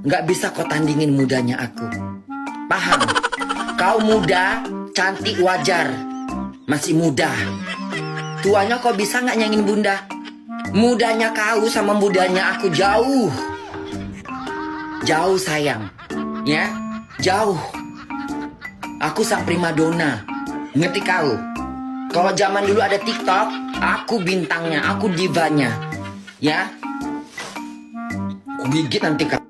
Nggak bisa kau tandingin mudanya aku. Paham? Kau muda, cantik wajar. Masih muda. Tuanya kau bisa nggak nyangin bunda? Mudanya kau sama mudanya aku jauh. Jauh sayang. Ya, jauh. Aku sang primadona. Ngerti kau? Kalau zaman dulu ada TikTok, aku bintangnya, aku divanya. Ya? Aku gigit nanti kau.